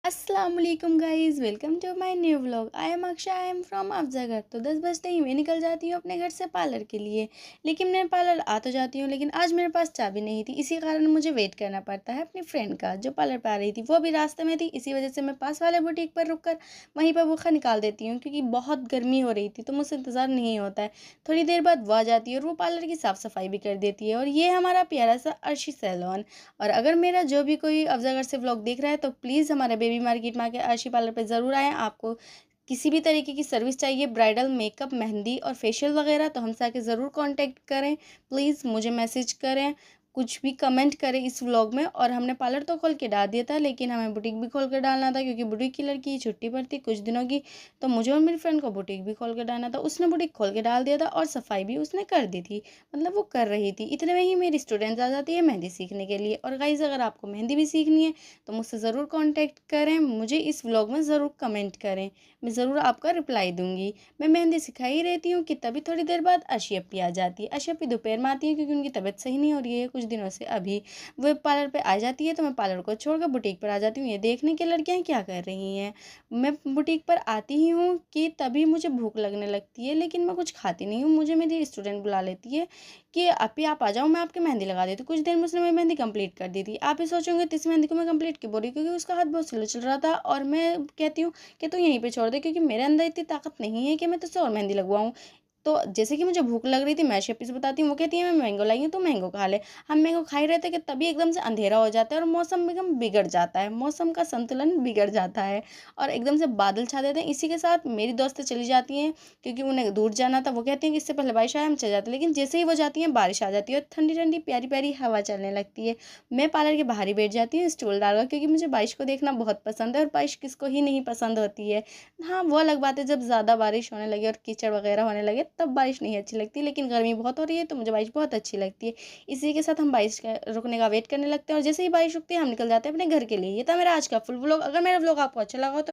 अस्सलाम वालेकुम guys, welcome to my new vlog. I am Aksha, I am from Afzalgarh. तो 10 बजते ही मैं निकल जाती हूँ अपने घर से पार्लर के लिए। लेकिन मैं पार्लर आ तो जाती हूँ, लेकिन आज मेरे पास चाबी नहीं थी। इसी कारण मुझे वेट करना पड़ता है अपनी फ्रेंड का, जो पार्लर पे आ रही थी। वो भी रास्ते में थी, इसी वजह से मैं पास वाले बुटीक पर रुक कर वहीं पर बुर्खा निकाल देती हूँ, क्योंकि बहुत गर्मी हो रही थी तो मुझसे इंतज़ार नहीं होता है। थोड़ी देर बाद वो आ जाती है और वो पार्लर की साफ़ सफाई भी कर देती है। और ये हमारा प्यारा सा अर्शी सैलून। और अगर मेरा जो भी कोई अफ़ज़लगढ़ से व्लॉग देख रहा है तो प्लीज़ हमारे बेबी मार्केट में आके अर्शी पार्लर पे ज़रूर आएँ। आपको किसी भी तरीके की सर्विस चाहिए, ब्राइडल, मेकअप, मेहंदी और फेशियल वगैरह, तो हमसे आके ज़रूर कॉन्टैक्ट करें। प्लीज़ मुझे मैसेज करें, कुछ भी कमेंट करें इस व्लॉग में। और हमने पार्लर तो खोल के डाल दिया था, लेकिन हमें बुटीक भी खोल के डालना था, क्योंकि बुटीक की लड़की छुट्टी पर थी कुछ दिनों की। तो मुझे और मेरी फ्रेंड को बुटीक भी खोल के डालना था। उसने बुटीक खोल के डाल दिया था और सफाई भी उसने कर दी थी, मतलब वो कर रही थी। इतने में ही मेरी स्टूडेंट्स आ जाती है मेहंदी सीखने के लिए। और गाइज़, अगर आपको मेहंदी भी सीखनी है तो मुझसे ज़रूर कांटेक्ट करें, मुझे इस व्लॉग में ज़रूर कमेंट करें, मैं ज़रूर आपका रिप्लाई दूंगी। मैं मेहंदी सिखा ही रहती हूँ कि तभी थोड़ी देर बाद अशी अपी आ जाती है। अशी अपी दोपहर में आती है, क्योंकि उनकी तबीयत सही नहीं हो रही है कुछ दिनों से। अभी वो पार्लर पे आ जाती है तो मैं पार्लर को छोड़कर बुटीक पर आ जाती हूँ, ये देखने की लड़कियाँ क्या कर रही हैं। मैं बुटीक पर आती ही हूँ कि तभी मुझे भूख लगने लगती है, लेकिन मैं कुछ खाती नहीं हूँ। मुझे मेरी स्टूडेंट बुला लेती है कि अपी आप आ जाओ, मैं आपकी मेहंदी लगा देती हूँ। कुछ देर में उसने मेरी मेहंदी कंप्लीट कर दी थी। आप ही सोचोगे तीस मेहंदी को मैं कंप्लीट क्यों बोल रही हूँ, क्योंकि उसका हाथ बहुत स्लो चल रहा था। और मैं कहती हूँ कि तू यहीं पे छोड़ दे, क्योंकि मेरे अंदर इतनी ताकत नहीं है कि मैं तुझसे और मेहंदी लगवाऊँ। तो जैसे कि मुझे भूख लग रही थी, मैं शप्पी से बताती हूँ, वो कहती है मैं मैंगो लाई हूँ, तो मैंगो खा ले। हम मैंगो खा ही रहे थे कि तभी एकदम से अंधेरा हो जाता है और मौसम एकदम बिगड़ जाता है, मौसम का संतुलन बिगड़ जाता है और एकदम से बादल छा देते हैं। इसी के साथ मेरी दोस्तें चली जाती हैं, क्योंकि उन्हें दूर जाना था। वो कहती हैं कि इससे पहले बारिश आए हम चले जाते हैं, लेकिन जैसे ही वो जाती हैं बारिश आ जाती है और ठंडी ठंडी प्यारी प्यारी हवा चलने लगती है। मैं पार्लर के बाहर ही बैठ जाती हूँ स्टूल डालकर, क्योंकि मुझे बारिश को देखना बहुत पसंद है, और बारिश किसको ही नहीं पसंद होती है। हाँ, वो अलग बात है जब ज़्यादा बारिश होने लगे और कीचड़ वगैरह होने लगे, तब बारिश नहीं अच्छी लगती, लेकिन गर्मी बहुत हो रही है तो मुझे बारिश बहुत अच्छी लगती है। इसी के साथ हम बारिश का रुकने का वेट करने लगते हैं, और जैसे ही बारिश रुकती है हम निकल जाते हैं अपने घर के लिए। ये था मेरा आज का फुल व्लॉग। अगर मेरा व्लॉग आपको अच्छा लगा हो तो